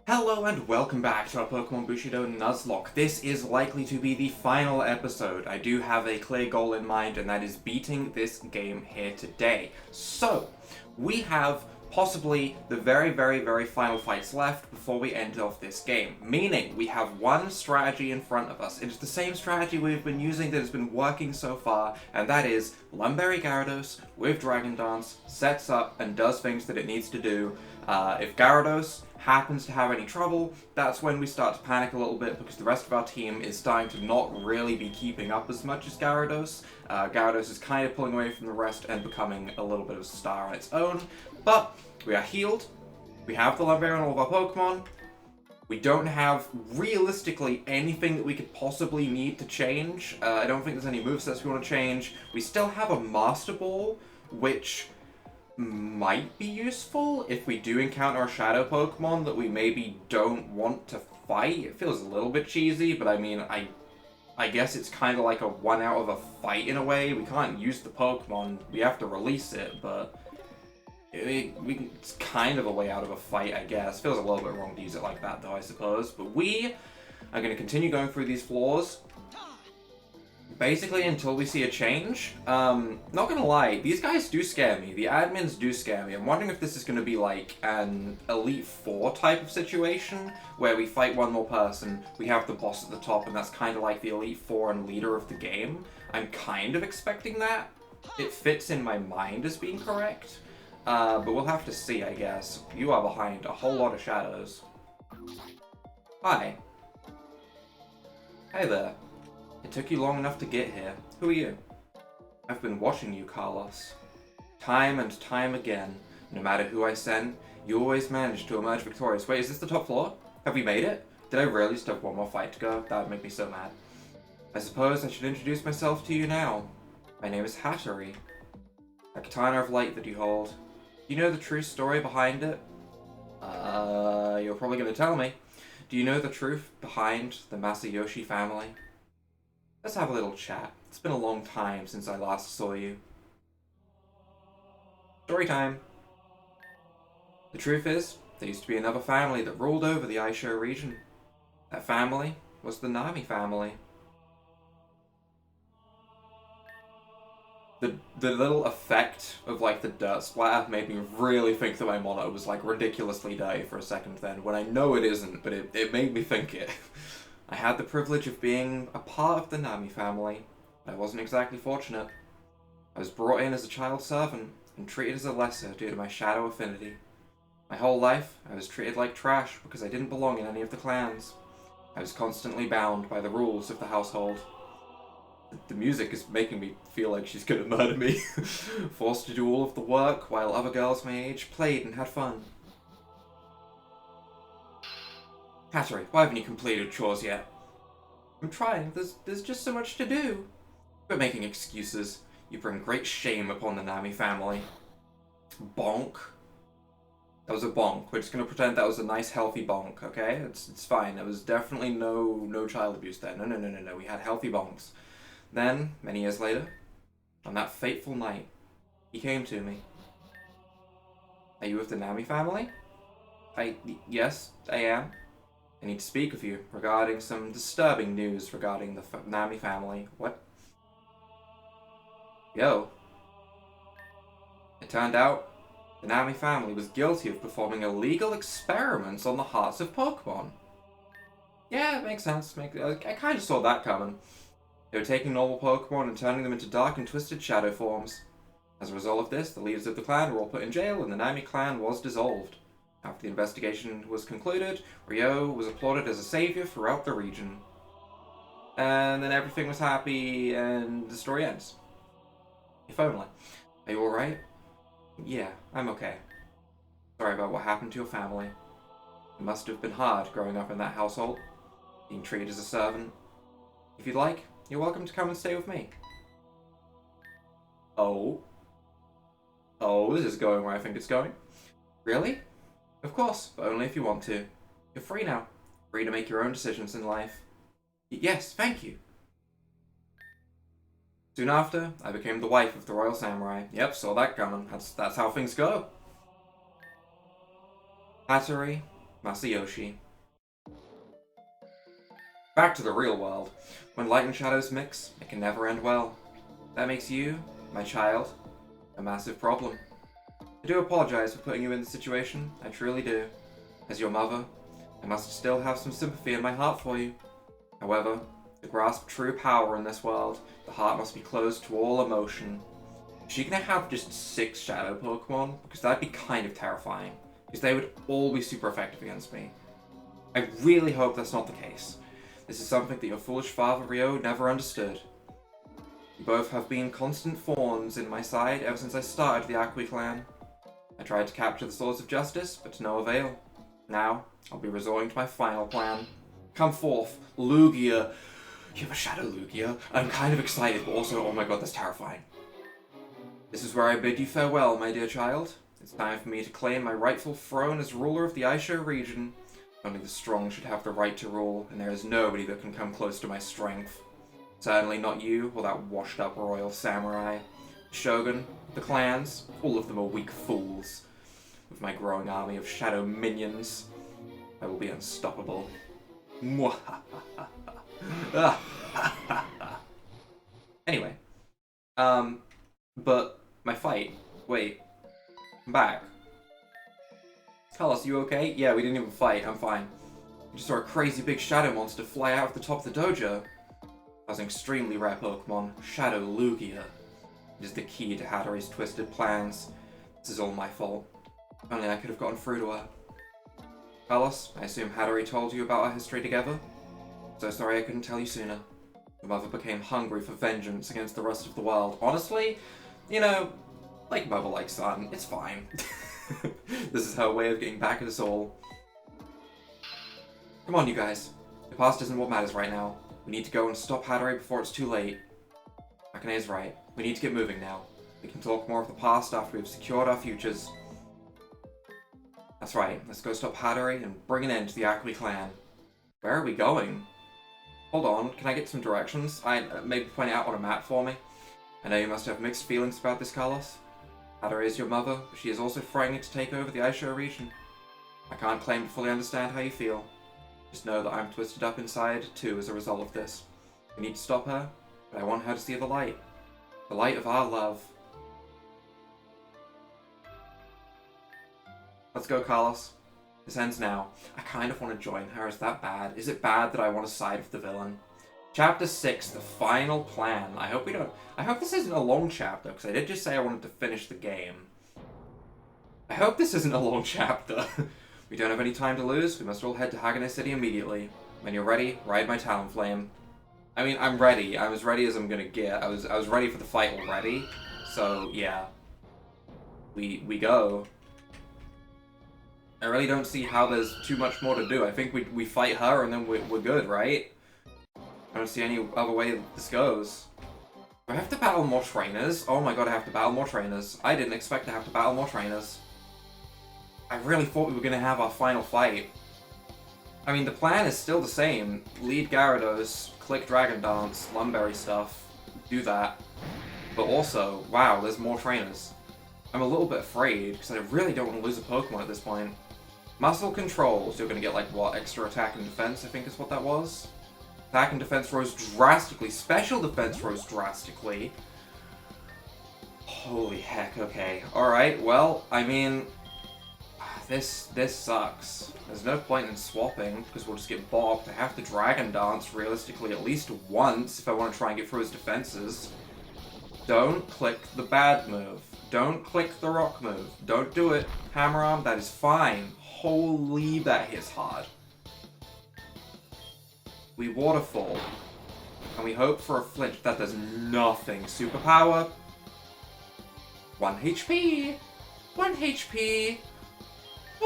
Hello and welcome back to our Pokemon Bushido Nuzlocke. This is likely to be the final episode. I do have a clear goal in mind, and that is beating this game here today. So, we have possibly the very final fights left before we end off this game. Meaning, we have one strategy in front of us. It is the same strategy we've been using that has been working so far, and that is Lumberry Gyarados with Dragon Dance sets up and does things that it needs to do. If Gyarados happens to have any trouble, that's when we start to panic a little bit because the rest of our team is starting to not really be keeping up as much as Gyarados. Gyarados is kind of pulling away from the rest and becoming a little bit of a star on its own. But we are healed. We have the Lumberry on all of our Pokemon. We don't have, realistically, anything that we could possibly need to change. I don't think there's any movesets we want to change. We still have a Master Ball, which might be useful if we do encounter a Shadow Pokemon that we maybe don't want to fight. It feels a little bit cheesy, but I mean, I guess it's kind of like a one out of a fight in a way. We can't use the Pokemon, we have to release it, but it's kind of a way out of a fight, I guess. Feels a little bit wrong to use it like that, though, I suppose. But we are going to continue going through these floors basically until we see a change. Not gonna lie, these guys do scare me. The admins do scare me. I'm wondering if this is gonna be like an Elite Four type of situation, where we fight one more person, we have the boss at the top, and that's kind of like the Elite Four and leader of the game. I'm kind of expecting that. It fits in my mind as being correct. But we'll have to see, I guess. You are behind a whole lot of shadows. Hi. Hey there. It took you long enough to get here. Who are you? I've been watching you, Carlos. Time and time again, no matter who I send, you always manage to emerge victorious. Wait, is this the top floor? Have we made it? Did I really still have one more fight to go? That would make me so mad. I suppose I should introduce myself to you now. My name is Hattery. A katana of light that you hold. Do you know the true story behind it? You're probably going to tell me. Do you know the truth behind the Masayoshi family? Let's have a little chat. It's been a long time since I last saw you. Story time. The truth is, there used to be another family that ruled over the Aisho region. That family was the Nami family. The little effect of like the dirt splatter made me really think that my monitor was like ridiculously dirty for a second then, when I know it isn't, but it made me think it. I had the privilege of being a part of the Nami family. I wasn't exactly fortunate. I was brought in as a child servant and treated as a lesser due to my shadow affinity. My whole life, I was treated like trash because I didn't belong in any of the clans. I was constantly bound by the rules of the household. The music is making me feel like she's gonna murder me. Forced to do all of the work while other girls my age played and had fun. Hattery, why haven't you completed chores yet? I'm trying. There's just so much to do. Quit making excuses. You bring great shame upon the Nami family. Bonk. That was a bonk. We're just gonna pretend that was a nice, healthy bonk, okay? It's fine. There was definitely no child abuse there. No. We had healthy bonks. Then, many years later, on that fateful night, he came to me. Are you with the Nami family? Yes, I am. I need to speak with you regarding some disturbing news regarding the Nami family. What? Yo. It turned out the Nami family was guilty of performing illegal experiments on the hearts of Pokemon. Yeah, it makes sense. I kind of saw that coming. They were taking normal Pokemon and turning them into dark and twisted shadow forms. As a result of this, the leaders of the clan were all put in jail and the Nami clan was dissolved. After the investigation was concluded, Ryo was applauded as a savior throughout the region. And then everything was happy and the story ends. If only. Are you alright? Yeah, I'm okay. Sorry about what happened to your family. It must have been hard growing up in that household, being treated as a servant. If you'd like, you're welcome to come and stay with me. Oh, this is going where I think it's going. Really? Of course, but only if you want to. You're free now. Free to make your own decisions in life. Yes, thank you. Soon after, I became the wife of the Royal Samurai. Yep, saw that coming. That's how things go. Hattery, Masayoshi. Back to the real world. When light and shadows mix, it can never end well. That makes you, my child, a massive problem. I do apologize for putting you in this situation, I truly do. As your mother, I must still have some sympathy in my heart for you. However, to grasp true power in this world, the heart must be closed to all emotion. Is she gonna have just 6 shadow Pokemon? Because that'd be kind of terrifying. Because they would all be super effective against me. I really hope that's not the case. This is something that your foolish father Ryo never understood. You both have been constant thorns in my side ever since I started the Akui clan. I tried to capture the Swords of Justice, but to no avail. Now, I'll be resorting to my final plan. Come forth, Lugia. You have a Shadow Lugia? I'm kind of excited, but also, oh my god, that's terrifying. This is where I bid you farewell, my dear child. It's time for me to claim my rightful throne as ruler of the Aisho region. Only the strong should have the right to rule, and there is nobody that can come close to my strength. Certainly not you, or that washed-up royal samurai. The shogun, the clans, all of them are weak fools. With my growing army of shadow minions, I will be unstoppable. Anyway, but my fight. Wait, I'm back. Carlos, you okay? Yeah, we didn't even fight. I'm fine. I just saw a crazy big shadow monster fly out of the top of the dojo. That was an extremely rare Pokemon, Shadow Lugia. It is the key to Hattery's twisted plans. This is all my fault. If only I could have gotten through to her. Carlos, I assume Hattery told you about our history together? So sorry I couldn't tell you sooner. Your mother became hungry for vengeance against the rest of the world. Honestly, you know, like mother, like son, it's fine. This is her way of getting back at us all. Come on, you guys. The past isn't what matters right now. We need to go and stop Hattery before it's too late. Akane is right. We need to get moving now. We can talk more of the past after we've secured our futures. That's right. Let's go stop Hattery and bring an end to the Akui clan. Where are we going? Hold on. Can I get some directions? Maybe point it out on a map for me. I know you must have mixed feelings about this, Carlos. Hattery is your mother, but she is also frightening to take over the Aisho region. I can't claim to fully understand how you feel. Just know that I'm twisted up inside, too, as a result of this. We need to stop her, but I want her to see the light. The light of our love. Let's go, Carlos. This ends now. I kind of want to join her. Is that bad? Is it bad that I want to side with the villain? Chapter 6, the final plan. I hope this isn't a long chapter, because I did just say I wanted to finish the game. I hope this isn't a long chapter. We don't have any time to lose. We must all head to Hagane City immediately. When you're ready, ride my Talonflame. I mean, I'm ready. I'm as ready as I'm gonna get. I was ready for the fight already. So, yeah. We go. I really don't see how there's too much more to do. I think we fight her and then we're good, right? I don't see any other way this goes. Do I have to battle more trainers? Oh my god, I have to battle more trainers. I didn't expect to have to battle more trainers. I really thought we were going to have our final fight. I mean, the plan is still the same. Lead Gyarados, click Dragon Dance, Lumberry stuff. Do that. But also, wow, there's more trainers. I'm a little bit afraid, because I really don't want to lose a Pokemon at this point. Muscle controls, you're going to get like, what, extra attack and defense, I think is what that was? Attack and defense rose drastically. Special defense rose drastically. Holy heck, okay. Alright, well, I mean, this sucks. There's no point in swapping, because we'll just get bopped. I have to Dragon Dance, realistically, at least once, if I want to try and get through his defenses. Don't click the bad move. Don't click the rock move. Don't do it. Hammer Arm, that is fine. Holy, that hits hard. We Waterfall. And we hope for a flinch. That does nothing. Superpower. 1 HP. 1 HP.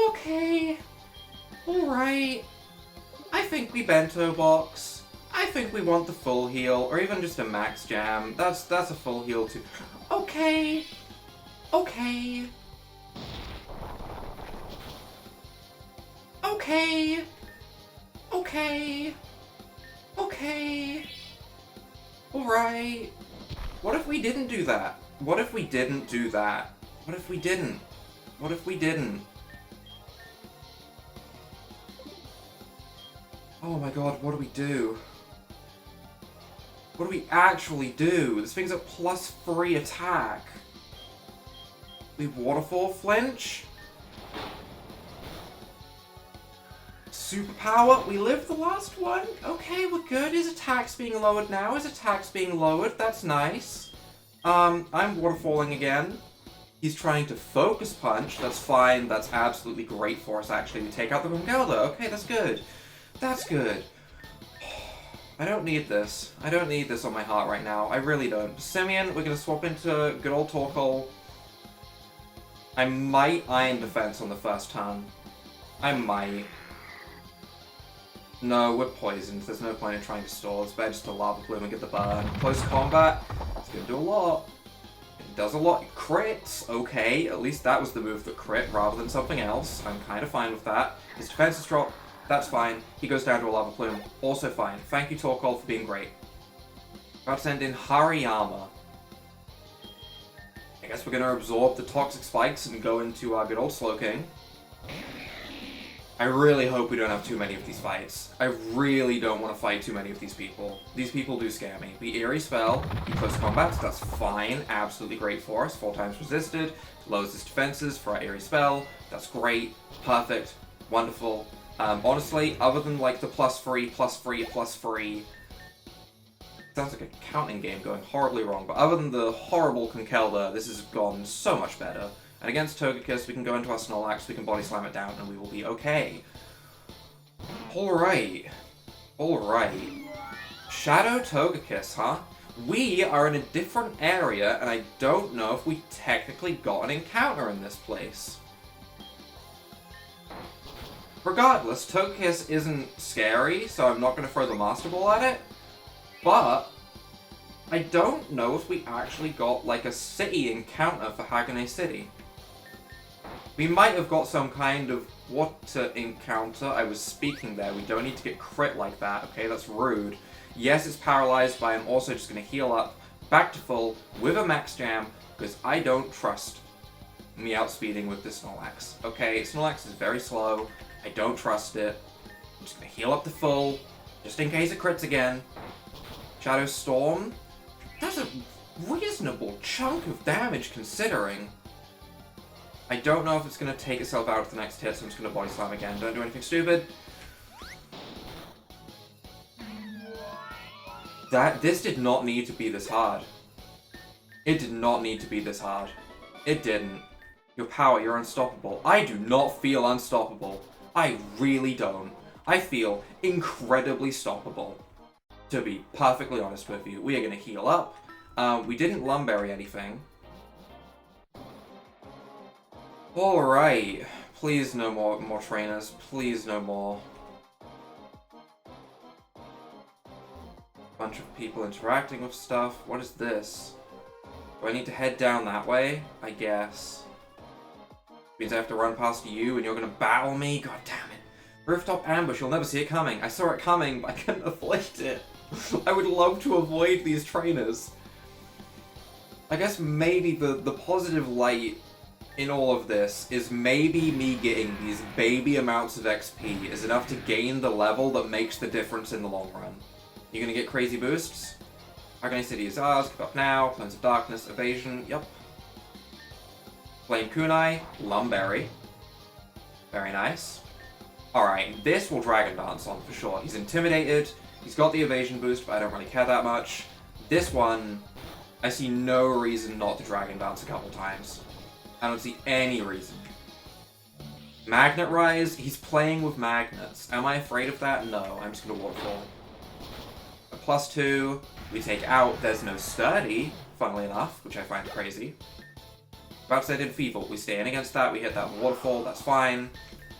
Okay. Alright. I think we Bento Box. I think we want the full heal, or even just a max jam. That's a full heal too. Okay. Okay. Okay. Okay. Okay. Alright. What if we didn't do that? What if we didn't do that? What if we didn't? What if we didn't? Oh my god, what do we do? What do we actually do? This thing's a +3 attack. We waterfall flinch? Superpower? We lived the last one? Okay, we're good. His attack's being lowered now. His attack's being lowered. That's nice. I'm waterfalling again. He's trying to focus punch. That's fine. That's absolutely great for us, actually. We take out the Gungelda. Okay, that's good. That's good. I don't need this. I don't need this on my heart right now. I really don't. Simeon, we're going to swap into good old Torkoal. I might Iron Defense on the first turn. I might. No, we're poisoned. There's no point in trying to stall. It's better just to Lava Plume and get the burn. Close combat. It's going to do a lot. It does a lot. It crits. Okay, at least that was the move that crit rather than something else. I'm kind of fine with that. His defense is dropped. That's fine. He goes down to a Lava Plume. Also fine. Thank you, Torkoal, for being great. About to send in Hariyama. I guess we're going to absorb the Toxic Spikes and go into our good old Slowking. I really hope we don't have too many of these fights. I really don't want to fight too many of these people. These people do scare me. We Eerie Spell, we close combat, that's fine. Absolutely great for us. 4 times resisted. Lowers his defenses for our Eerie Spell. That's great. Perfect. Wonderful. Honestly, other than like the +3, +3, +3... Sounds like a counting game going horribly wrong, but other than the horrible Conkelda, this has gone so much better. And against Togekiss, we can go into our Snorlax, we can Body Slam it down, and we will be okay. Alright. Alright. Shadow Togekiss, huh? We are in a different area, and I don't know if we technically got an encounter in this place. Regardless, Togekiss isn't scary, so I'm not going to throw the Master Ball at it. But I don't know if we actually got, like, a city encounter for Hagane City. We might have got some kind of water encounter. I was speaking there. We don't need to get crit like that. Okay, that's rude. Yes, it's paralyzed, but I'm also just going to heal up back to full with a Max Jam, because I don't trust me outspeeding with this Snorlax. Okay, Snorlax is very slow. I don't trust it. I'm just going to heal up to full, just in case it crits again. Shadow Storm. That's a reasonable chunk of damage, considering. I don't know if it's going to take itself out of the next hit, so I'm just going to Body Slam again. Don't do anything stupid. This did not need to be this hard. It did not need to be this hard. It didn't. Your power, you're unstoppable. I do not feel unstoppable. I really don't. I feel incredibly stoppable. To be perfectly honest with you. We are going to heal up. We didn't Lumberry anything. Alright. Please no more trainers. Please no more. Bunch of people interacting with stuff. What is this? Do I need to head down that way? I guess. Means I have to run past you and you're gonna battle me? God damn it. Rooftop ambush, you'll never see it coming. I saw it coming, but I couldn't avoid it. I would love to avoid these trainers. I guess maybe the positive light in all of this is maybe me getting these baby amounts of XP is enough to gain the level that makes the difference in the long run. You're gonna get crazy boosts? Hagane City is ours, give up now, Cleanse of Darkness, Evasion, yep. Flame Kunai, Lumberry. Very nice. Alright, this will Dragon Dance on for sure. He's intimidated, he's got the evasion boost, but I don't really care that much. This one, I see no reason not to Dragon Dance a couple times. I don't see any reason. Magnet Rise, he's playing with magnets. Am I afraid of that? No, I'm just gonna Waterfall. A +2, we take out, there's no Sturdy, funnily enough, which I find crazy. About to send in Feeble, we stay in against that, we hit that Waterfall, that's fine.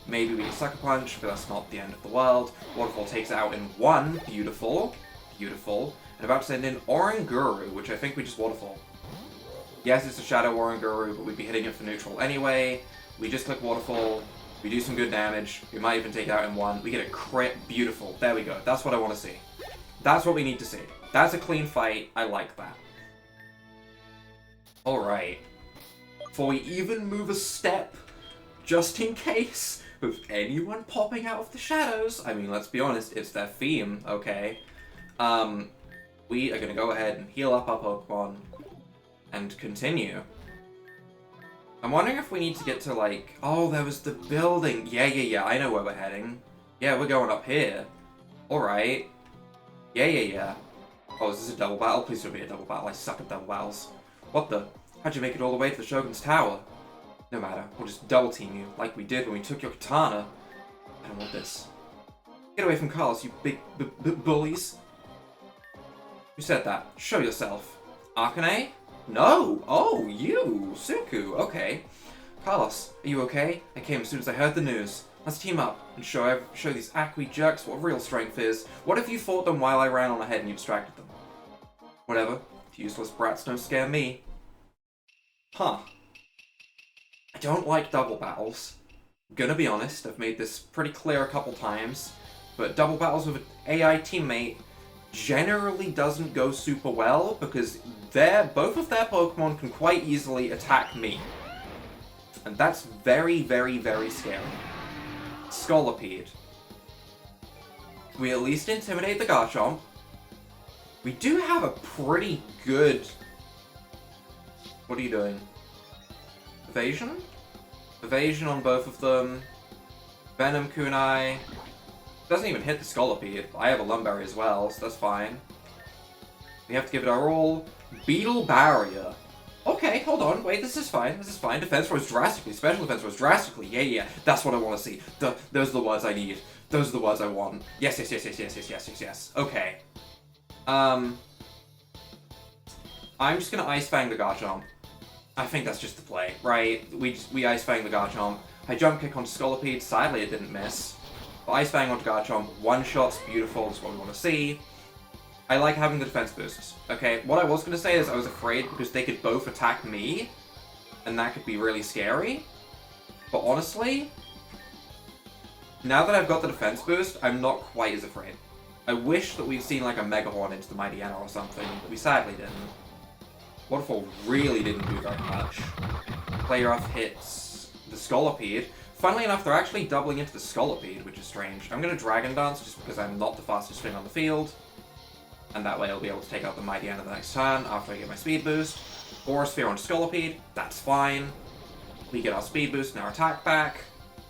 Maybe we get Sucker Punch, but that's not the end of the world. Waterfall takes it out in 1, beautiful, beautiful. And about to send in Oranguru, which I think we just Waterfall. Yes, it's a Shadow Oranguru, but we'd be hitting it for neutral anyway. We just click Waterfall, we do some good damage, we might even take it out in 1. We get a crit, beautiful, there we go, that's what I want to see. That's what we need to see. That's a clean fight, I like that. Alright. Before we even move a step, just in case, with anyone popping out of the shadows. I mean, let's be honest, it's their theme, okay? We are gonna go ahead and heal up our Pokemon and continue. I'm wondering if we need to get to, like... Oh, there was the building. Yeah, I know where we're heading. Yeah, we're going up here. Alright. Yeah. Oh, is this a double battle? Please don't be a double battle. I suck at double battles. What the? How'd you make it all the way to the Shogun's tower? No matter. We'll just double team you, like we did when we took your katana. I don't want this. Get away from Carlos, you big bullies. Who said that? Show yourself. Arcane? No! Oh, you! Suku, okay. Carlos, are you okay? I came as soon as I heard the news. Let's team up and show these Acqui jerks what real strength is. What if you fought them while I ran on ahead and you distracted them? Whatever. Useless brats don't scare me. Huh. I don't like double battles. I'm gonna be honest, I've made this pretty clear a couple times, but double battles with an AI teammate generally doesn't go super well because both of their Pokemon can quite easily attack me. And that's very, very, very scary. Scolipede. We at least intimidate the Garchomp. We do have a pretty good... What are you doing? Evasion? Evasion on both of them. Venom Kunai. Doesn't even hit the Scolipede. I have a Lumberry as well, so that's fine. We have to give it our all. Beetle Barrier. Okay, hold on. Wait, this is fine. This is fine. Defense rose drastically. Special defense rose drastically. Yeah. That's what I want to see. Those are the words I need. Those are the words I want. Yes. Okay. I'm just gonna Ice Fang the Garchomp. I think that's just the play, right? We Ice Fang the Garchomp. I Jump Kick onto Scolipede. Sadly, it didn't miss. But Ice Fang onto Garchomp. One shot's beautiful. That's what we want to see. I like having the defense boosts. Okay, what I was going to say is I was afraid because they could both attack me, and that could be really scary. But honestly, now that I've got the defense boost, I'm not quite as afraid. I wish that we'd seen like a Mega Horn into the Mightyena or something, but we sadly didn't. Waterfall really didn't do very much. Play Rough hits the Scolipede. Funnily enough, they're actually doubling into the Scolipede, which is strange. I'm going to Dragon Dance just because I'm not the fastest thing on the field. And that way I'll be able to take out the Mightyena the next turn after I get my speed boost. Aura Sphere on Scolipede, that's fine. We get our speed boost and our attack back.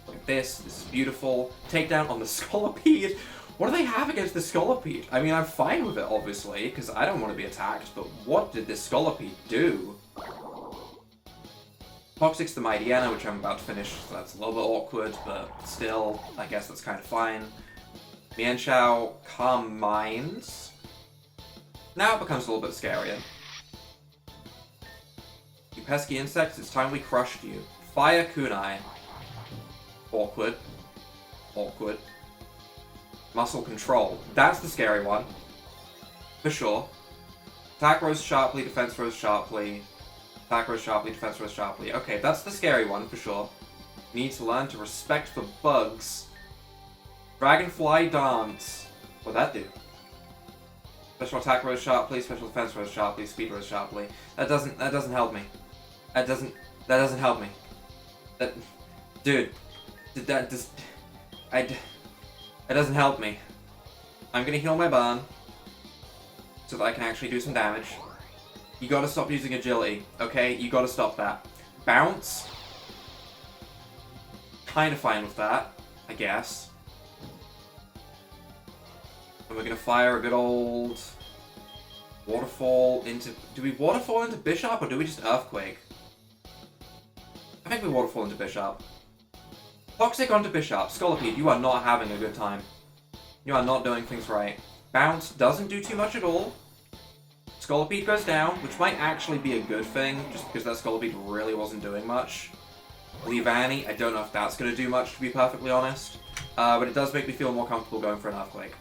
Look at this is beautiful. Takedown on the Scolipede. What do they have against the Scolipede? I mean, I'm fine with it, obviously, because I don't want to be attacked, but what did this Scolipede do? Toxic's the Mightyena, which I'm about to finish, so that's a little bit awkward, but still, I guess that's kind of fine. Mienshao, Calm Minds. Now it becomes a little bit scarier. You pesky insects, it's time we crushed you. Fire Kunai. Awkward. Muscle Control. That's the scary one. For sure. Attack rose sharply, defense rose sharply. Attack rose sharply, defense rose sharply. Okay, that's the scary one, for sure. You need to learn to respect the bugs. Dragonfly Dance. What'd that do? Special attack rose sharply, special defense rose sharply, speed rose sharply. That doesn't help me. That doesn't help me. Dude. That doesn't help me. I'm gonna heal my burn. So that I can actually do some damage. You gotta stop using agility, okay? You gotta stop that. Bounce. Kinda fine with that, I guess. And we're gonna fire a good old Waterfall into... Do we Waterfall into Bishop, or do we just Earthquake? I think we Waterfall into Bishop. Toxic onto Bishop. Scolipede, you are not having a good time. You are not doing things right. Bounce doesn't do too much at all. Scolipede goes down, which might actually be a good thing, just because that Scolipede really wasn't doing much. Leavanny, I don't know if that's going to do much, to be perfectly honest. But it does make me feel more comfortable going for an Earthquake.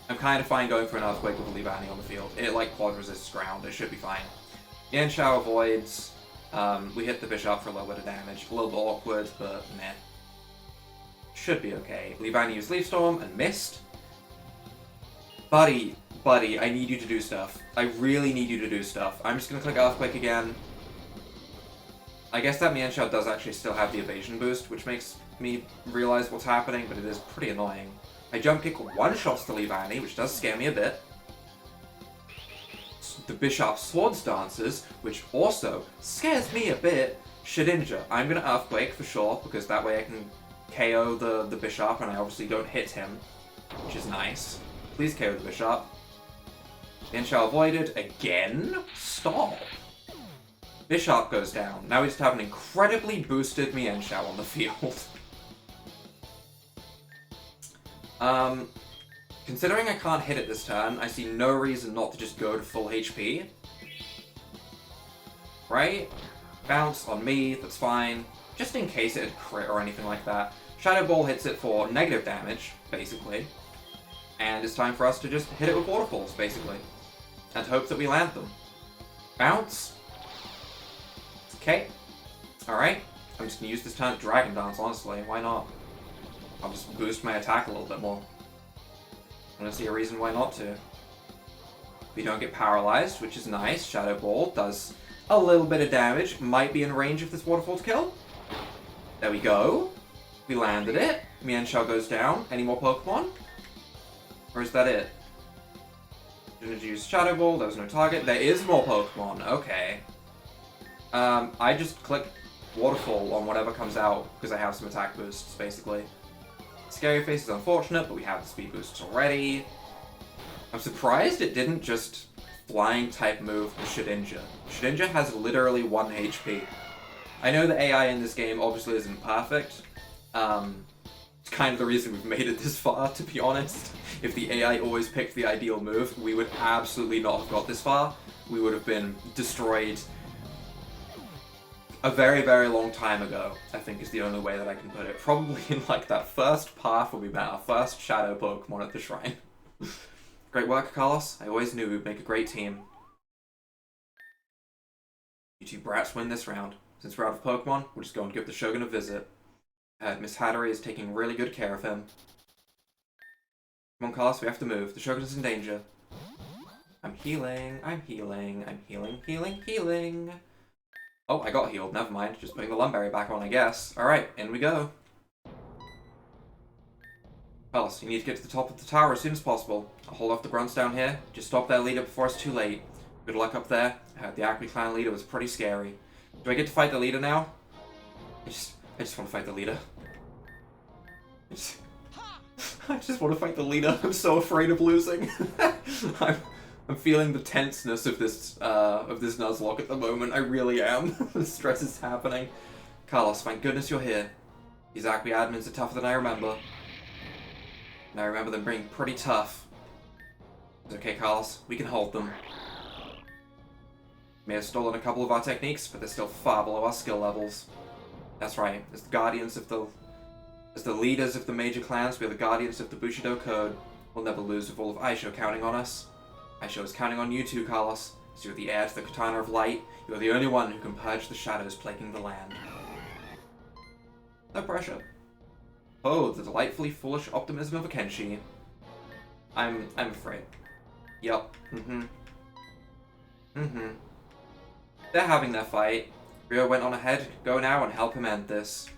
I'm kind of fine going for an Earthquake with a Leavanny on the field. It, like, quad resists ground. It should be fine. Mienshao avoids. We hit the Bishop for a little bit of damage. A little bit awkward, but meh. Should be okay. Leavanny used Leaf Storm and missed. Buddy, I need you to do stuff. I really need you to do stuff. I'm just going to click Earthquake again. I guess that Mienshao does actually still have the evasion boost, which makes me realize what's happening, but it is pretty annoying. I jump kick one-shots the Leavanny, which does scare me a bit. The Bishop Swords Dances, which also scares me a bit. Shedinja. I'm gonna Earthquake for sure, because that way I can KO the Bishop, and I obviously don't hit him, which is nice. Please KO the Bishop. Mienshao avoided again? Stop. Bishop goes down. Now we just have an incredibly boosted Mienshao on the field. Considering I can't hit it this turn, I see no reason not to just go to full HP. Right? Bounce on me, that's fine. Just in case it had crit or anything like that. Shadow Ball hits it for negative damage, basically. And it's time for us to just hit it with waterfalls, basically. And hope that we land them. Bounce. Okay. Alright. I'm just gonna use this turn to Dragon Dance, honestly. Why not? I'll just boost my attack a little bit more. I don't see a reason why not to. We don't get paralyzed, which is nice. Shadow Ball does a little bit of damage. Might be in range of this waterfall to kill. There we go. We landed it. Mienshao goes down. Any more Pokemon? Or is that it? Didn't use Shadow Ball. There was no target. There is more Pokemon. Okay. I just click Waterfall on whatever comes out because I have some attack boosts, basically. Scary Face is unfortunate, but we have the speed boosts already. I'm surprised it didn't just flying type move the Shedinja. Shedinja has literally 1 HP. I know the AI in this game obviously isn't perfect. It's kind of the reason we've made it this far, to be honest. If the AI always picked the ideal move, we would absolutely not have got this far. We would have been destroyed a very, very long time ago, I think is the only way that I can put it. Probably in like that first path where we met our first Shadow Pokemon at the shrine. Great work, Carlos. I always knew we'd make a great team. You two brats win this round. Since we're out of Pokemon, we'll just go and give the Shogun a visit. Miss Hattery is taking really good care of him. Come on, Carlos, we have to move. The Shogun is in danger. I'm healing, I'm healing, I'm healing, healing, healing. Oh, I got healed. Never mind. Just putting the Lumberry back on, I guess. Alright, in we go. Carlos, you need to get to the top of the tower as soon as possible. I'll hold off the grunts down here. Just stop their leader before it's too late. Good luck up there. The Acme Clan leader was pretty scary. Do I get to fight the leader now? I just want to fight the leader. I just want to fight the leader. I'm so afraid of losing. I'm feeling the tenseness of this Nuzlocke at the moment. I really am. The stress is happening. Carlos, thank goodness you're here. These Acme admins are tougher than I remember. And I remember them being pretty tough. It's okay, Carlos. We can hold them. May have stolen a couple of our techniques, but they're still far below our skill levels. That's right. As the leaders of the major clans, we are the guardians of the Bushido Code. We'll never lose with all of Aisho counting on us. Aisho is counting on you too, Carlos. As you're the heir to the Katana of Light, you are the only one who can purge the shadows plaguing the land. No pressure. Oh, the delightfully foolish optimism of a Kenshi. I'm afraid. Yup. They're having their fight. Rio went on ahead. Go now and help him end this.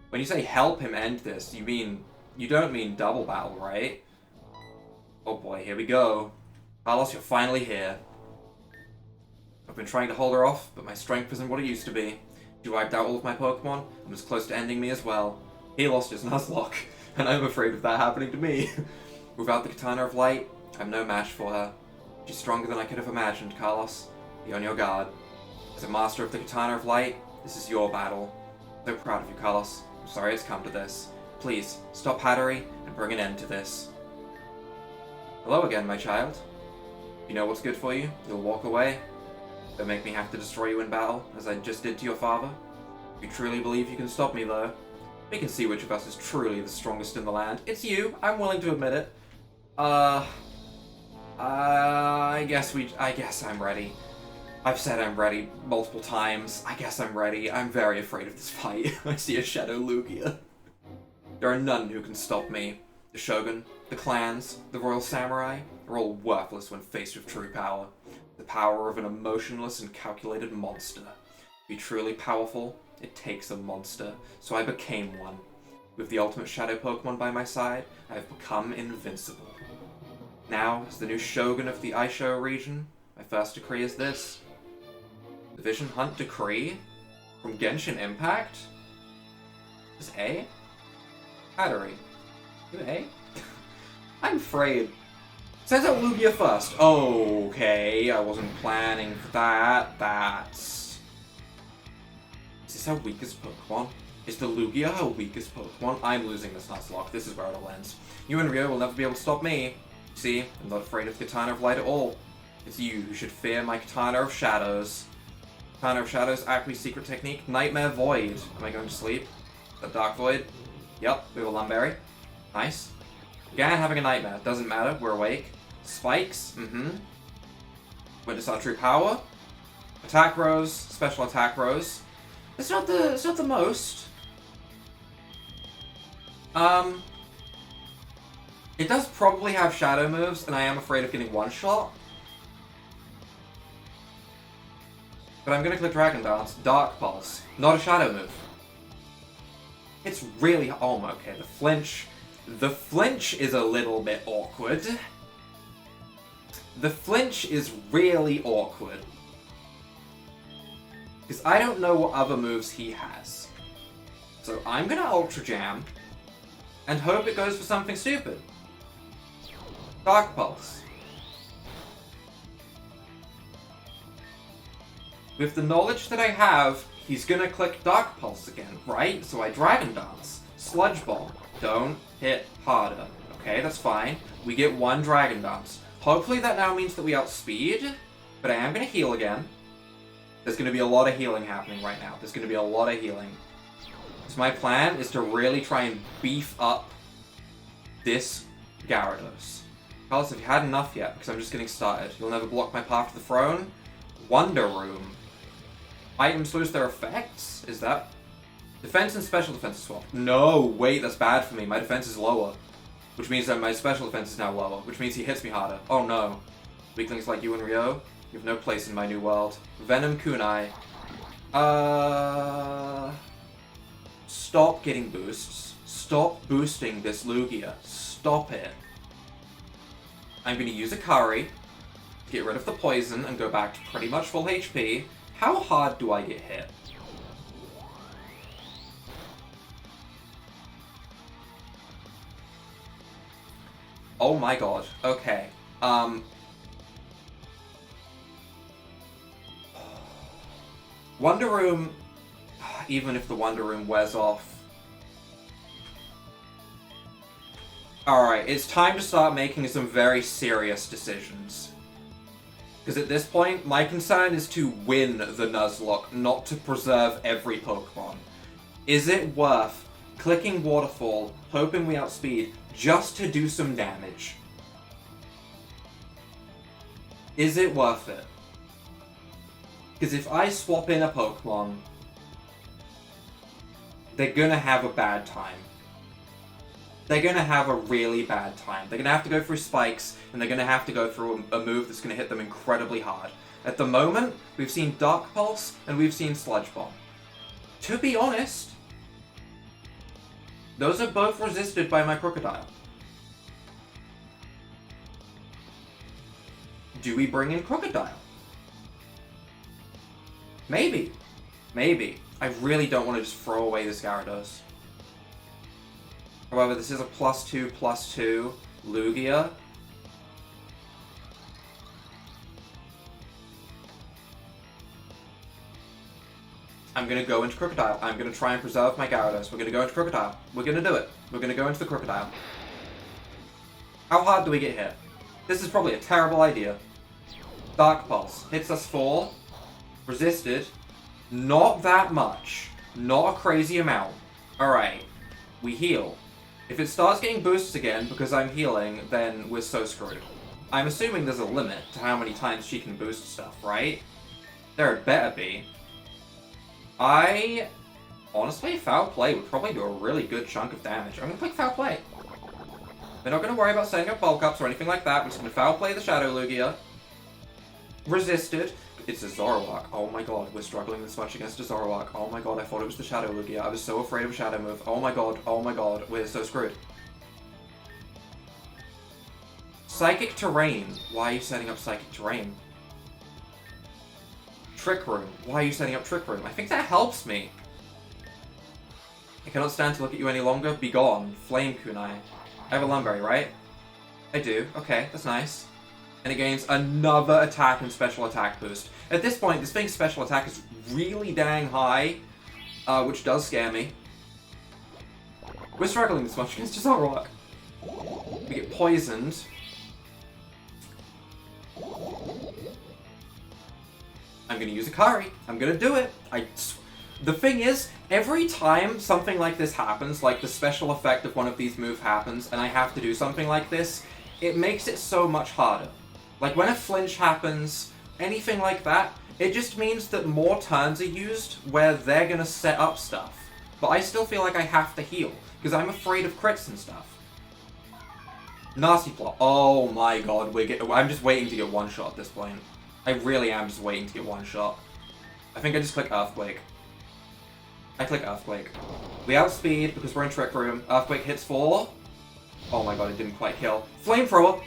When you say help him end this, you don't mean double battle, right? Oh boy, here we go. Carlos, you're finally here. I've been trying to hold her off, but my strength isn't what it used to be. She wiped out all of my Pokemon, and was close to ending me as well. He lost his Nuzlocke, and I'm afraid of that happening to me. Without the Katana of Light, I'm no match for her. She's stronger than I could have imagined, Carlos. Be on your guard. As a master of the Katana of Light, this is your battle. I'm so proud of you, Carlos. I'm sorry it's come to this. Please, stop Hattery and bring an end to this. Hello again, my child. You know what's good for you? You'll walk away. Don't make me have to destroy you in battle, as I just did to your father. If you truly believe you can stop me, though, we can see which of us is truly the strongest in the land. It's you. I'm willing to admit it. I guess I'm ready. I've said I'm ready multiple times. I guess I'm ready. I'm very afraid of this fight. I see a Shadow Lugia. There are none who can stop me. The Shogun, the clans, the Royal Samurai are all worthless when faced with true power. The power of an emotionless and calculated monster. To be truly powerful, it takes a monster, so I became one. With the ultimate shadow Pokemon by my side, I have become invincible. Now, as the new Shogun of the Aisho region, my first decree is this. The Vision Hunt Decree from Genshin Impact is A? Hattery. You A? I'm afraid. Sends out Lugia first. Okay, I wasn't planning for that. That's... Is this our weakest Pokemon? Is the Lugia our weakest Pokemon? I'm losing this Nuzlocke. This is where it'll end. You and Ryo will never be able to stop me. See, I'm not afraid of Katana of Light at all. It's you who should fear my Katana of Shadows. Katana of Shadows, Acme's secret technique, Nightmare Void. Am I going to sleep? The Dark Void? Yep, we have a Lumberry. Nice. Again, having a nightmare. Doesn't matter, we're awake. Spikes, Witness our true power. Attack Rose, special attack Rose. It's not the most. It does probably have shadow moves, and I am afraid of getting one shot. But I'm gonna click Dragon Dance. Dark Pulse. Not a shadow move. It's really... Oh, okay, the flinch. The flinch is a little bit awkward. The flinch is really awkward. Because I don't know what other moves he has. So I'm gonna Ultra Jam, and hope it goes for something stupid. Dark Pulse. With the knowledge that I have, he's gonna click Dark Pulse again, right? So I Dragon Dance. Sludge Bomb. Don't hit harder. Okay, that's fine. We get one Dragon Dance. Hopefully that now means that we outspeed, but I am gonna heal again. There's gonna be a lot of healing happening right now. There's gonna be a lot of healing. So my plan is to really try and beef up this Gyarados. Carlos, have you had enough yet? Because I'm just getting started. You'll never block my path to the throne. Wonder Room. Items lose their effects? Is that... Defense and special defense is swapped. No, wait, that's bad for me. My defense is lower. Which means that my special defense is now lower. Which means he hits me harder. Oh no. Weaklings like you and Ryo, you have no place in my new world. Venom Kunai. Stop getting boosts. Stop boosting this Lugia. Stop it. I'm going to use a Curry, get rid of the poison, and go back to pretty much full HP. How hard do I get hit? Oh my god. Okay. Wonder Room, even if the Wonder Room wears off. Alright, it's time to start making some very serious decisions. Because at this point, my concern is to win the Nuzlocke, not to preserve every Pokemon. Is it worth clicking Waterfall, hoping we outspeed, just to do some damage? Is it worth it? Because if I swap in a Pokemon, they're gonna have a bad time. They're gonna have a really bad time. They're gonna have to go through spikes, and they're gonna have to go through a move that's gonna hit them incredibly hard. At the moment, we've seen Dark Pulse, and we've seen Sludge Bomb. To be honest, those are both resisted by my Crocodile. Do we bring in Crocodile? Maybe. Maybe. I really don't want to just throw away this Gyarados. However, this is a +2/+2 Lugia. I'm gonna go into Crocodile. I'm gonna try and preserve my Gyarados. We're gonna go into Crocodile. We're gonna do it. We're gonna go into the Crocodile. How hard do we get hit? This is probably a terrible idea. Dark Pulse. Hits us 4. Resisted. Not that much. Not a crazy amount. Alright. We heal. If it starts getting boosts again because I'm healing, then we're so screwed. I'm assuming there's a limit to how many times she can boost stuff, right? There had better be. Honestly, Foul Play would probably do a really good chunk of damage. I'm gonna click Foul Play. We're not gonna worry about setting up bulk ups or anything like that. We're just gonna Foul Play the Shadow Lugia. Resisted. It's a Zoroark. Oh my god, we're struggling this much against a Zoroark. Oh my god, I thought it was the Shadow Lugia. I was so afraid of Shadow move. Oh my god, we're so screwed. Psychic Terrain. Why are you setting up Psychic Terrain? Trick Room. Why are you setting up Trick Room? I think that helps me. I cannot stand to look at you any longer. Be gone. Flame Kunai. I have a Lumberry, right? I do. Okay, that's nice. And it gains another attack and special attack boost. At this point, this thing's special attack is really dang high, which does scare me. We're struggling this much against Zoroark. We get poisoned. I'm gonna use a Kari. I'm gonna do it. The thing is, every time something like this happens, like the special effect of one of these moves happens, and I have to do something like this, it makes it so much harder. Like when a flinch happens, anything like that, it just means that more turns are used where they're gonna set up stuff. But I still feel like I have to heal, because I'm afraid of crits and stuff. Nasty Plot. Oh my god, I'm just waiting to get one shot at this point. I really am just waiting to get one shot. I think I just click Earthquake. I click Earthquake. We outspeed because we're in Trick Room. Earthquake hits 4. Oh my god, it didn't quite kill. Flamethrower!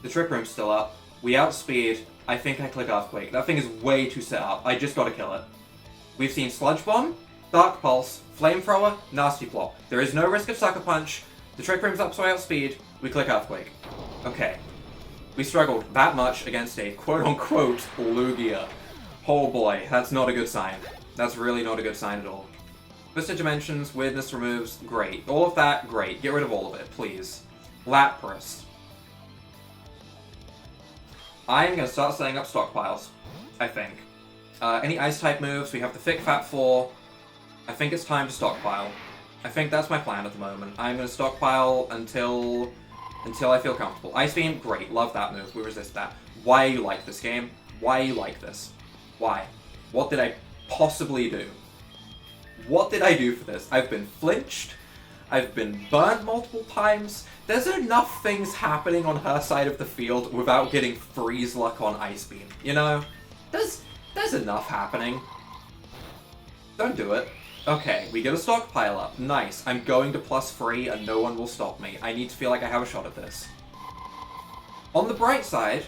The Trick Room's still up. We outspeed. I think I click Earthquake. That thing is way too set up. I just gotta kill it. We've seen Sludge Bomb, Dark Pulse, Flamethrower, Nasty Plot. There is no risk of Sucker Punch. The Trick Room's up, so I outspeed. We click Earthquake. Okay. We struggled that much against a quote-unquote Lugia. Oh boy, that's not a good sign. That's really not a good sign at all. Twisted Dimensions, Weirdness removes, great. All of that, great. Get rid of all of it, please. Lapras. I am going to start setting up stockpiles, I think. Any Ice-type moves, we have the Thick Fat 4. I think it's time to stockpile. I think that's my plan at the moment. I'm going to stockpile until I feel comfortable. Ice Beam, great. Love that move. We resist that. Why you like this game? Why you like this? Why? What did I possibly do? What did I do for this? I've been flinched. I've been burned multiple times. There's enough things happening on her side of the field without getting freeze luck on Ice Beam. You know? There's enough happening. Don't do it. Okay, we get a stockpile up. Nice. I'm going to +3 and no one will stop me. I need to feel like I have a shot at this. On the bright side...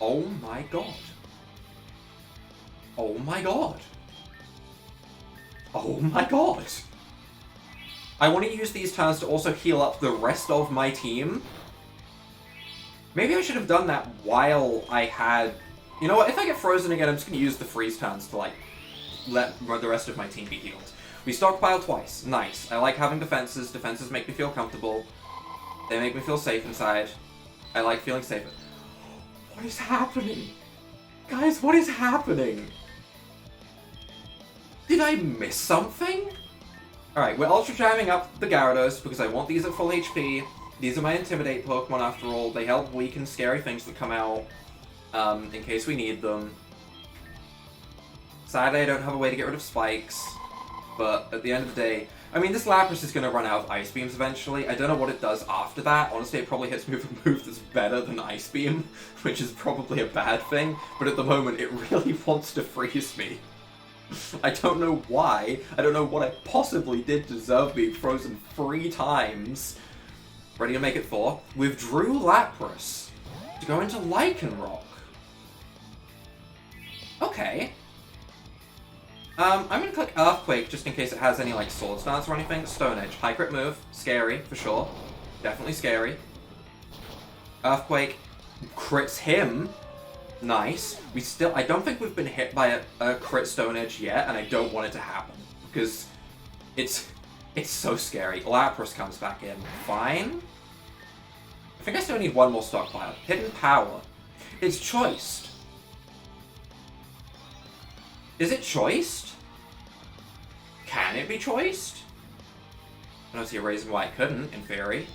Oh my god. Oh my god. Oh my god. I want to use these turns to also heal up the rest of my team. Maybe I should have done that while I had... You know what, if I get frozen again, I'm just going to use the freeze turns to, like, let the rest of my team be healed. We stockpile twice. Nice. I like having defenses. Defenses make me feel comfortable. They make me feel safe inside. I like feeling safe. What is happening? Guys, what is happening? Did I miss something? Alright, we're Ultra Jamming up the Gyarados because I want these at full HP. These are my Intimidate Pokemon after all. They help weaken scary things that come out in case we need them. Sadly, I don't have a way to get rid of spikes, but at the end of the day, I mean, this Lapras is going to run out of Ice Beams eventually. I don't know what it does after that. Honestly, it probably hits me with a move that's better than Ice Beam, which is probably a bad thing, but at the moment, it really wants to freeze me. I don't know why. I don't know what I possibly did to deserve being frozen 3 times. Ready to make it 4. Withdrew Lapras to go into Lycanroc. Okay. I'm gonna click Earthquake just in case it has any, like, Sword Stance or anything. Stone Edge. High crit move. Scary, for sure. Definitely scary. Earthquake crits him. Nice. I don't think we've been hit by a crit Stone Edge yet, and I don't want it to happen. Because it's so scary. Lapras comes back in. Fine. I think I still need one more stockpile. Hidden Power. It's choiced. Is it choiced? Can it be choiced? I don't see a reason why it couldn't, in theory.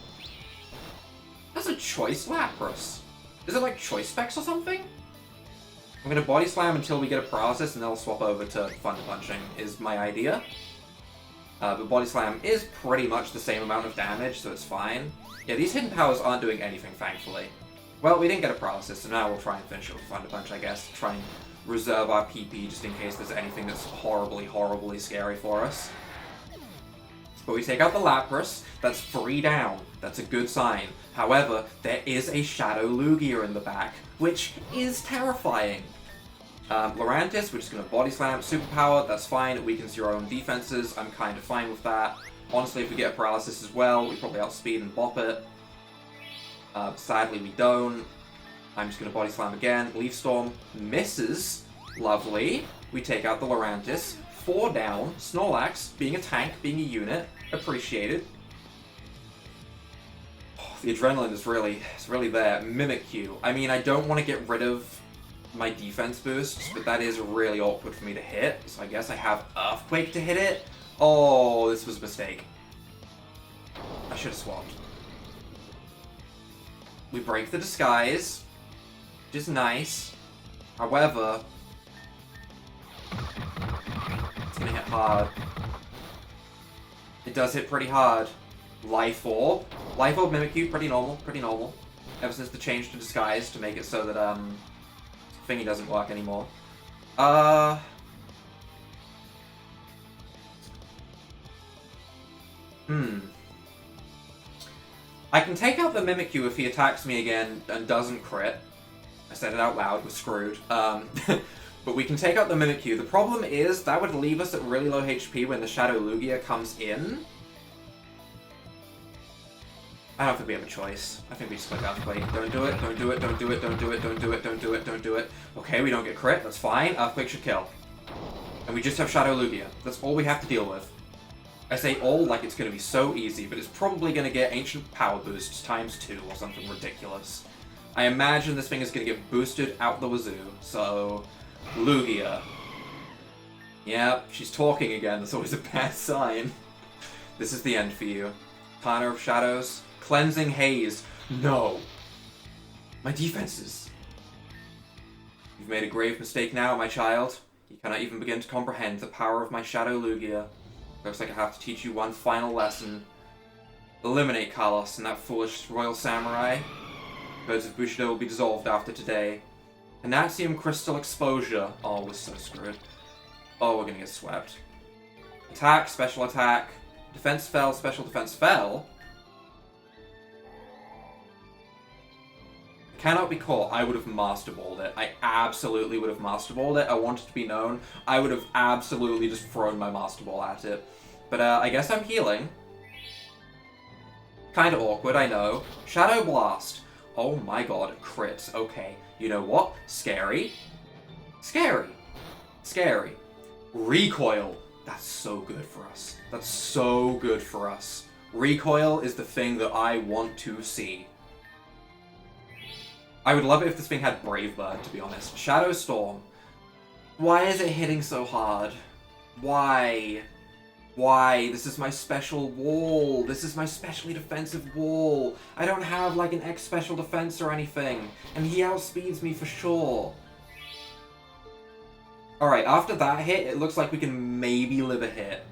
That's a choice Lapras. Is it like choice specs or something? I'm gonna Body Slam until we get a Paralysis, and then I'll swap over to Thunder Punching, is my idea. But Body Slam is pretty much the same amount of damage, so it's fine. Yeah, these Hidden Powers aren't doing anything, thankfully. Well, we didn't get a paralysis, so now we'll try and finish it with Thunder Punch, I guess. Try and reserve our PP just in case there's anything that's horribly, horribly scary for us. But we take out the Lapras. That's 3 down. That's a good sign. However, there is a Shadow Lugia in the back, which is terrifying. Lurantis, we're just going to Body Slam. Superpower, that's fine. It weakens your own defenses. I'm kind of fine with that. Honestly, if we get a paralysis as well, we probably outspeed and bop it. Sadly, we don't. I'm just going to Body Slam again. Leaf Storm misses. Lovely. We take out the Lurantis. 4 down. Snorlax, being a tank, being a unit. Appreciated. Oh, the adrenaline is really there. Mimikyu. I mean, I don't want to get rid of my defense boosts, but that is really awkward for me to hit. So I guess I have Earthquake to hit it. Oh, this was a mistake. I should have swapped. We break the disguise, which is nice. However, it's gonna hit hard. It does hit pretty hard. Life Orb. Life Orb Mimikyu, pretty normal. Ever since the change to disguise to make it so that, thingy doesn't work anymore. I can take out the Mimikyu if he attacks me again and doesn't crit. I said it out loud, we're screwed. But we can take out the Mimikyu. The problem is, that would leave us at really low HP when the Shadow Lugia comes in. I don't think we have a choice. I think we just click Earthquake. Don't do it, don't do it, don't do it, don't do it, don't do it, don't do it, don't do it. Okay, we don't get crit, that's fine. Earthquake should kill. And we just have Shadow Lugia. That's all we have to deal with. I say all like it's going to be so easy, but it's probably going to get Ancient Power Boosts ×2 or something ridiculous. I imagine this thing is going to get boosted out the wazoo, so... Lugia. Yep, she's talking again, that's always a bad sign. This is the end for you. Planner of Shadows. Cleansing Haze. No! My defenses! You've made a grave mistake now, my child. You cannot even begin to comprehend the power of my Shadow Lugia. Looks like I have to teach you one final lesson. Eliminate Kalos and that foolish Royal Samurai. Birds of Bushido will be dissolved after today. Anaxium Crystal Exposure. Oh, we're so screwed. Oh, we're gonna get swept. Attack, special attack. Defense fell, special defense fell. Cannot be caught. I would have Master Balled it. I absolutely would have Master Balled it. I want it to be known. I would have absolutely just thrown my Master Ball at it. But I guess I'm healing. Kinda awkward, I know. Shadow Blast. Oh my god, crits. Okay. You know what? Scary. Scary. Scary. Recoil. That's so good for us. That's so good for us. Recoil is the thing that I want to see. I would love it if this thing had Brave Bird, to be honest. Shadow Storm. Why is it hitting so hard? Why? Why? This is my special wall. This is my specially defensive wall. I don't have, like, an X special defense or anything. And he outspeeds me for sure. Alright, after that hit, it looks like we can maybe live a hit.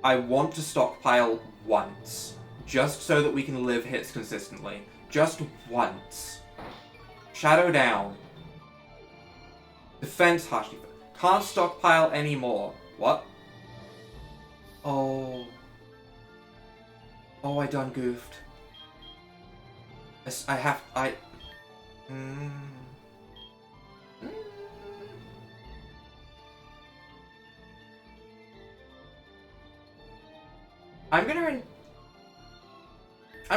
I want to stockpile once. Just so that we can live hits consistently. Just once. Shadow down. Defense, harsh defense. Can't stockpile anymore. What? Oh. Oh, I done goofed. I'm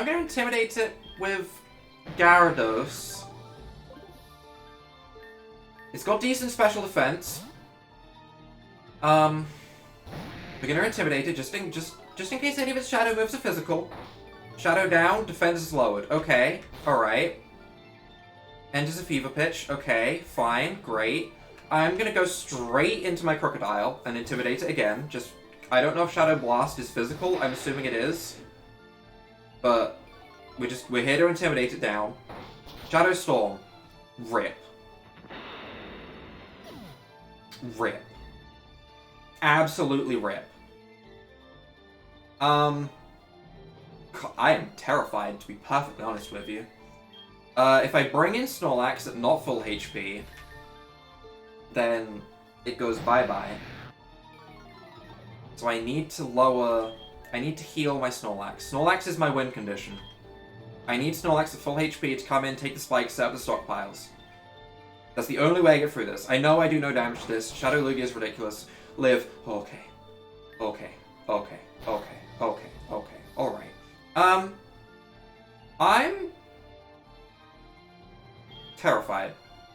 gonna intimidate it with Gyarados. It's got decent special defense. We're gonna intimidate it just in case any of its shadow moves are physical. Shadow down, defense is lowered. Okay, alright. Enters a Fever Pitch. Okay, fine, great. I'm gonna go straight into my Crocodile and intimidate it again. I don't know if Shadow Blast is physical. I'm assuming it is. But we're here to intimidate it down. Shadow Storm. Rip. Rip. Absolutely rip. I am terrified, to be perfectly honest with you. If I bring in Snorlax at not full HP, then it goes bye-bye. So I need to lower... I need to heal my Snorlax. Snorlax is my win condition. I need Snorlax at full HP to come in, take the spikes, set up the stockpiles. That's the only way I get through this. I know I do no damage to this. Shadow Lugia is ridiculous. Live. Okay. Okay. Okay. Okay. Okay. Okay. Alright. I'm... terrified.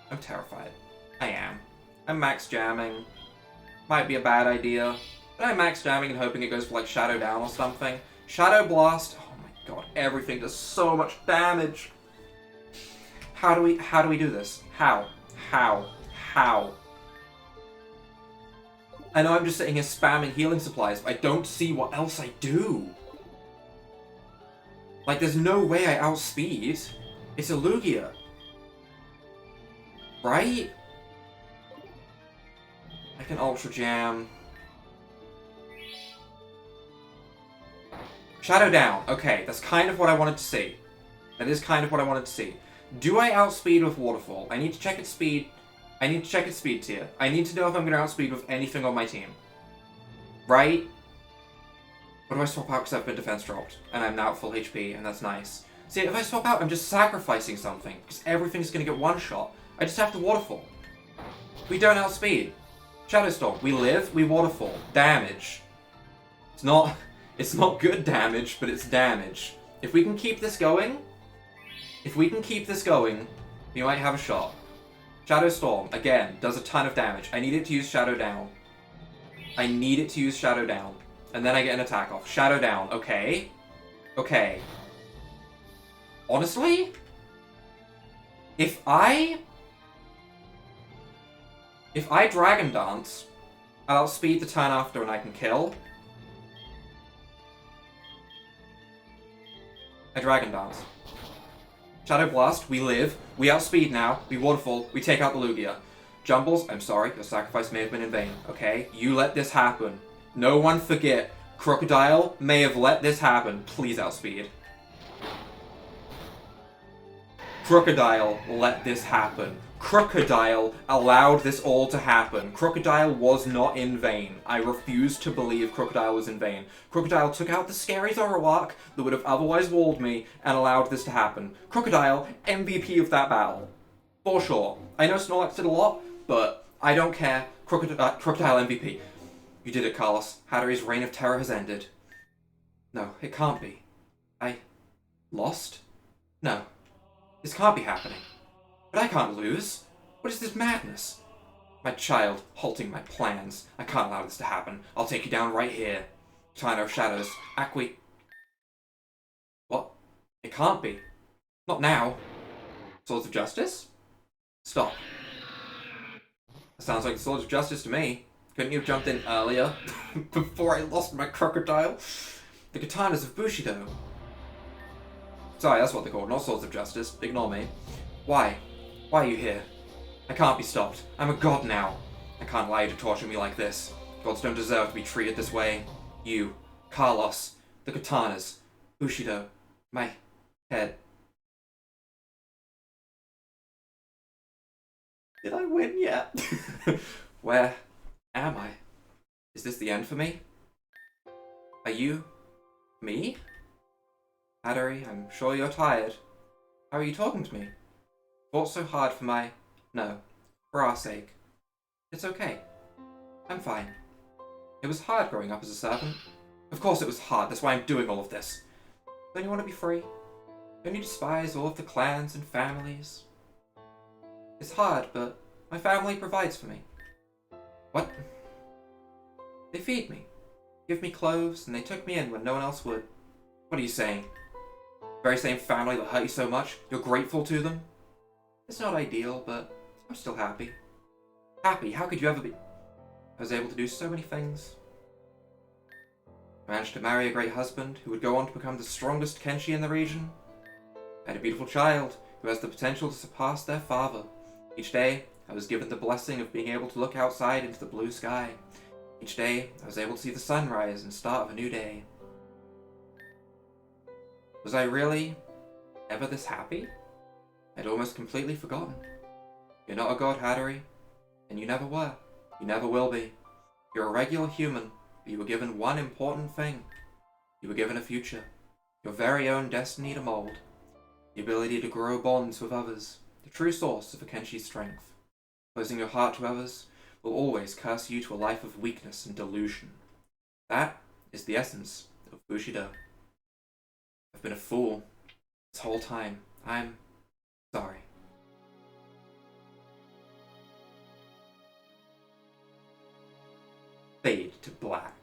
I'm terrified. I am. I'm max jamming. Might be a bad idea. But I'm max jamming and hoping it goes for like Shadow Down or something. Shadow Blast. Oh my god, everything does so much damage. How do we do this? How? I know I'm just sitting here spamming healing supplies, but I don't see what else I do. Like, there's no way I outspeed. It's a Lugia. Right? I can Ultra Jam. Shadow Down. Okay, that's kind of what I wanted to see. That is kind of what I wanted to see. Do I outspeed with Waterfall? I need to check its speed. I need to check its speed tier. I need to know if I'm going to outspeed with anything on my team. Right? What do I swap out because I've been defense dropped? And I'm now at full HP, and that's nice. See, if I swap out, I'm just sacrificing something, because everything's going to get one shot. I just have to Waterfall. We don't outspeed. Shadow Storm. We live, we Waterfall. Damage. It's not good damage, but it's damage. If we can keep this going, we might have a shot. Shadow Storm, again, does a ton of damage. I need it to use Shadow Down. And then I get an attack off. Shadow Down, okay. Okay. Honestly? If I Dragon Dance, I'll outspeed the turn after and I can kill. I Dragon Dance. Shadow Blast, we live, we outspeed now, we Waterfall, we take out the Lugia. Jumbles, I'm sorry, your sacrifice may have been in vain, okay? You let this happen. No one forget, Crocodile may have let this happen. Please outspeed. Crocodile let this happen. Crocodile allowed this all to happen. Crocodile was not in vain. I refuse to believe Crocodile was in vain. Crocodile took out the scary Zoroark that would have otherwise walled me and allowed this to happen. Crocodile, MVP of that battle. For sure. I know Snorlax did a lot, but I don't care. Crocodile MVP. You did it, Carlos. Hattery's reign of terror has ended. No, it can't be. I... lost? No. This can't be happening. But I can't lose. What is this madness? My child, halting my plans. I can't allow this to happen. I'll take you down right here. China of Shadows. What? It can't be. Not now. Swords of Justice? Stop. That sounds like the Swords of Justice to me. Couldn't you have jumped in earlier? Before I lost my Crocodile? The Katanas of Bushido. Sorry, that's what they're called, not Swords of Justice. Ignore me. Why? Why are you here? I can't be stopped. I'm a god now. I can't allow you to torture me like this. Gods don't deserve to be treated this way. You, Carlos, the Katanas, Bushido, my head. Did I win yet? Where am I? Is this the end for me? Are you... me? Hattery, I'm sure you're tired. How are you talking to me? Fought so hard for my... no. For our sake. It's okay. I'm fine. It was hard growing up as a servant. Of course it was hard, that's why I'm doing all of this. Don't you want to be free? Don't you despise all of the clans and families? It's hard, but my family provides for me. What? They feed me, give me clothes, and they took me in when no one else would. What are you saying? The very same family that hurt you so much, you're grateful to them? It's not ideal, but I'm still happy. Happy? How could you ever be? I was able to do so many things. I managed to marry a great husband who would go on to become the strongest Kenshi in the region. I had a beautiful child who has the potential to surpass their father. Each day, I was given the blessing of being able to look outside into the blue sky. Each day, I was able to see the sunrise and start of a new day. Was I really ever this happy? I'd almost completely forgotten. You're not a god, Hattery, and you never were. You never will be. You're a regular human, but you were given one important thing. You were given a future. Your very own destiny to mold. The ability to grow bonds with others. The true source of Akenshi's strength. Closing your heart to others will always curse you to a life of weakness and delusion. That is the essence of Bushido. I've been a fool this whole time. I'm sorry. Fade to black.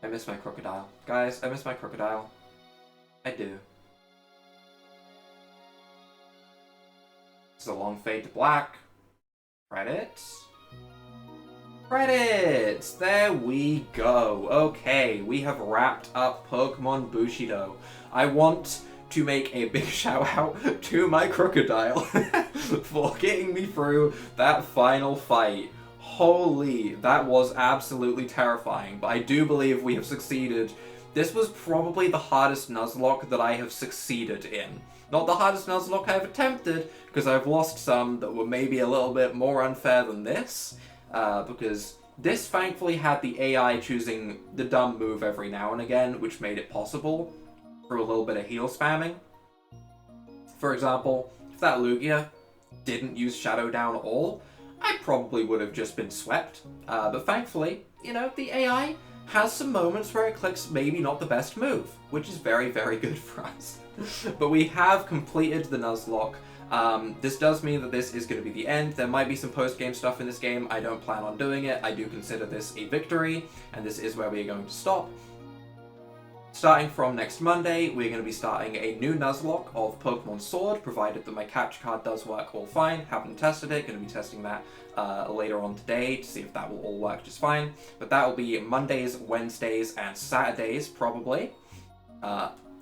I miss my crocodile. Guys, I miss my crocodile. I do. This is a long fade to black. Credits. Credits! There we go. Okay, we have wrapped up Pokemon Bushido. I want to make a big shout out to my crocodile for getting me through that final fight. Holy, that was absolutely terrifying, but I do believe we have succeeded. This was probably the hardest Nuzlocke that I have succeeded in. Not the hardest Nuzlocke I've attempted, because I've lost some that were maybe a little bit more unfair than this, because this thankfully had the AI choosing the dumb move every now and again, which made it possible through a little bit of heal spamming. For example, if that Lugia didn't use Shadow Down at all, I probably would have just been swept. But thankfully, you know, the AI has some moments where it clicks maybe not the best move, which is very, very good for us. But we have completed the Nuzlocke. This does mean that this is going to be the end. There might be some post-game stuff in this game. I don't plan on doing it. I do consider this a victory, and this is where we are going to stop. Starting from next Monday, we're going to be starting a new Nuzlocke of Pokemon Sword, provided that my capture card does work all fine. Haven't tested it, going to be testing that later on today to see if that will all work just fine. But that will be Mondays, Wednesdays, and Saturdays, probably.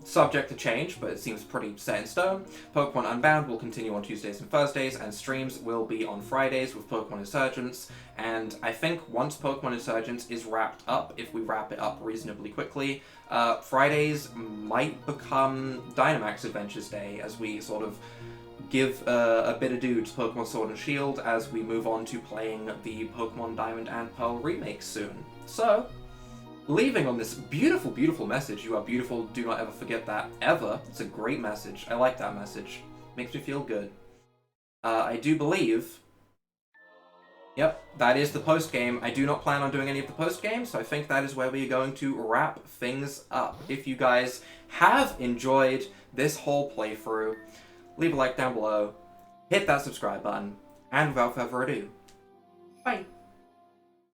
Subject to change, but it seems pretty set in stone. Pokemon Unbound will continue on Tuesdays and Thursdays, and streams will be on Fridays with Pokemon Insurgence. And I think once Pokemon Insurgence is wrapped up, if we wrap it up reasonably quickly, Fridays might become Dynamax Adventures Day, as we sort of give a bit of due to Pokemon Sword and Shield as we move on to playing the Pokemon Diamond and Pearl remakes soon. So, leaving on this beautiful, beautiful message. You are beautiful, do not ever forget that, ever. It's a great message. I like that message. Makes me feel good. I do believe... Yep, that is the post-game. I do not plan on doing any of the post-game, so I think that is where we are going to wrap things up. If you guys have enjoyed this whole playthrough, leave a like down below, hit that subscribe button, and without further ado, bye!